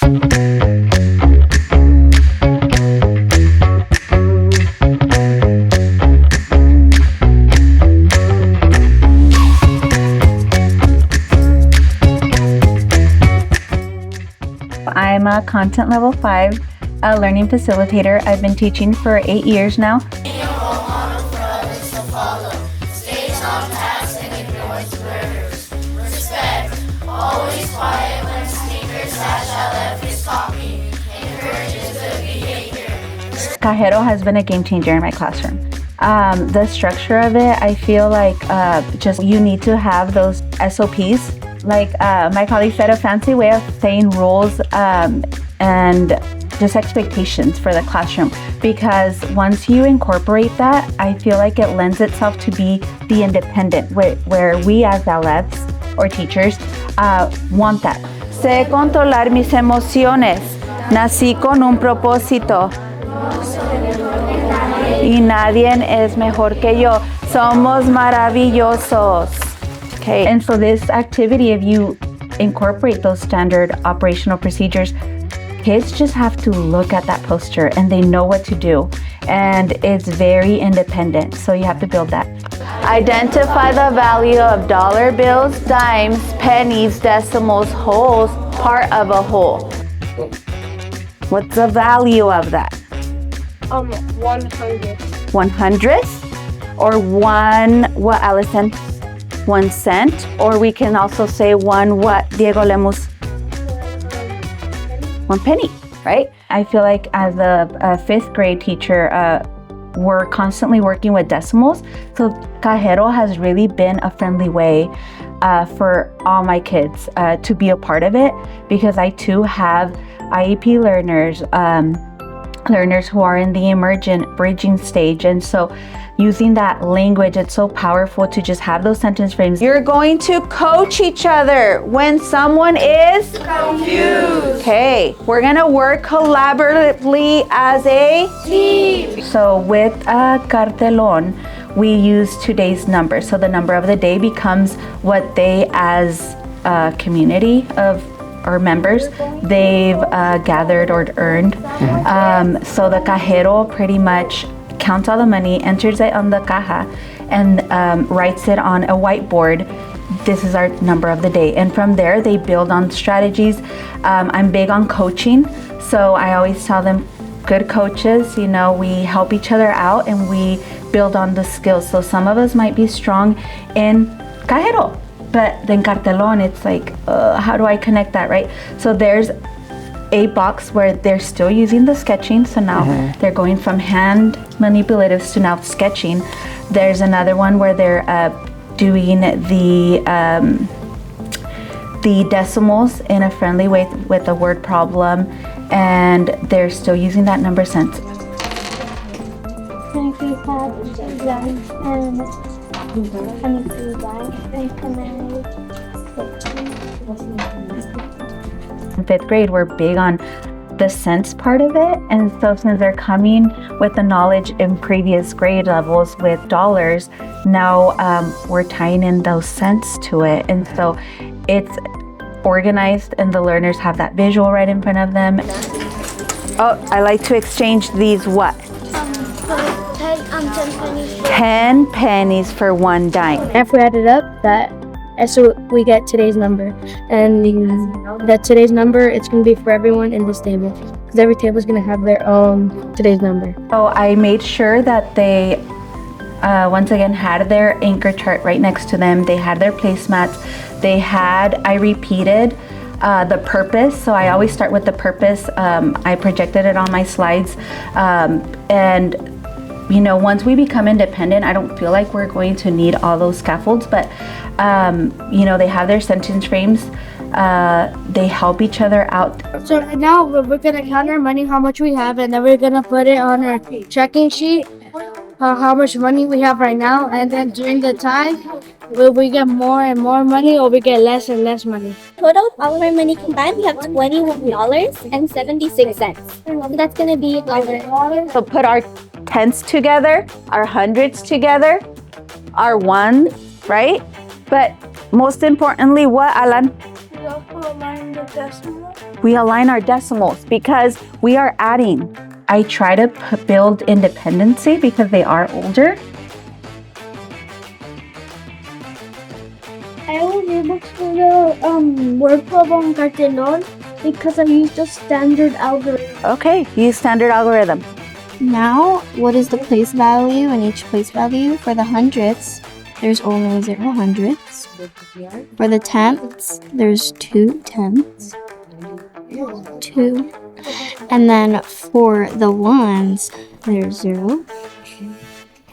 I'm a content level 5 learning facilitator. I've been teaching for 8 years now. Cajero has been a game changer in my classroom. The structure of it, I feel like just you need to have those SOPs. Like my colleague said, a fancy way of saying rules and just expectations for the classroom. Because once you incorporate that, I feel like it lends itself to be the independent, where we as LFs or teachers want that. Sé controlar mis emociones. Nací con un propósito. Y nadie es mejor que yo. Somos maravillosos. Okay. And so this activity, if you incorporate those standard operational procedures, kids just have to look at that poster and they know what to do. And it's very independent. So you have to build that. Identify the value of dollar bills, dimes, pennies, decimals, wholes, part of a whole. What's the value of that? 100. 100th? Or one, what, Allison? 1 cent? Or we can also say one, what, Diego Lemus? 1 penny, right? I feel like as a 5th grade teacher, we're constantly working with decimals. So Cajero has really been a friendly way for all my kids to be a part of it, because I too have IEP learners, learners who are in the emergent bridging stage. And so using that language, it's so powerful to just have those sentence frames. You're going to coach each other when someone is confused. Okay, we're gonna work collaboratively as a team. So with a cartelón, we use today's number. So the number of the day becomes what they as a community of or members they've gathered or earned. So the cajero pretty much counts all the money, enters it on the caja, and writes it on a whiteboard. This is our number of the day. And from there, they build on strategies. I'm big on coaching, so I always tell them, good coaches, you know, we help each other out and we build on the skills. So some of us might be strong in cajero, but then cartelón, it's like, how do I connect that, right? So there's a box where they're still using the sketching. So now they're going from hand manipulatives to now sketching. There's another one where they're doing the decimals in a friendly way with a word problem, and they're still using that number sense. In 5th grade, we're big on the sense part of it. And so since they're coming with the knowledge in previous grade levels with dollars, now we're tying in those cents to it. And so it's organized and the learners have that visual right in front of them. Oh, I like to exchange these what? 10 pennies. 10 pennies for 1 dime. If we add it up, so we get today's number. And that today's number, it's going to be for everyone in this table. Because every table is going to have their own today's number. So I made sure that they, once again, had their anchor chart right next to them. They had their placemats. I repeated the purpose. So I always start with the purpose. I projected it on my slides. And you know, once we become independent, I don't feel like we're going to need all those scaffolds, but you know, they have their sentence frames. They help each other out. So now we're gonna count our money, how much we have, and then we're gonna put it on our checking sheet, how much money we have right now, and then during the time, will we get more and more money, or we get less and less money? Total, all of our money combined, we have $21.76. So that's gonna be our. So put our tenths together, our hundreds together, our ones, right? But most importantly, what, Alan? We also learned the decimal. We align our decimals because we are adding. I try to build independency because they are older. I was able to do the word problem Cartelon because I used the standard algorithm. Okay, use standard algorithm. Now, what is the place value in each place value? For the hundredths, there's only 0 hundredths. For the tenths, there's 2 tenths. 2. And then for the ones, there's 0.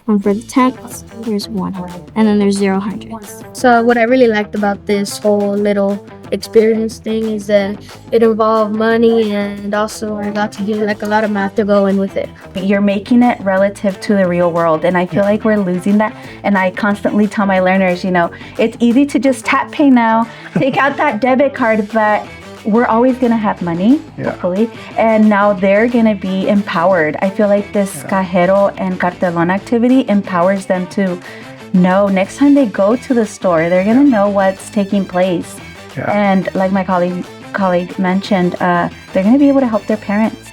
And for the tenths, there's 1. And then there's 0 hundredths. So what I really liked about this whole little experience thing is that it involved money, and also I got to do like a lot of math to go in with it. You're making it relative to the real world, and I feel like we're losing that. And I constantly tell my learners, it's easy to just tap pay now, take out that debit card, but we're always going to have money, hopefully, and now they're going to be empowered. I feel like this Cajero and Cartelón activity empowers them to know next time they go to the store, they're going to know what's taking place. And like my colleague mentioned, they're going to be able to help their parents.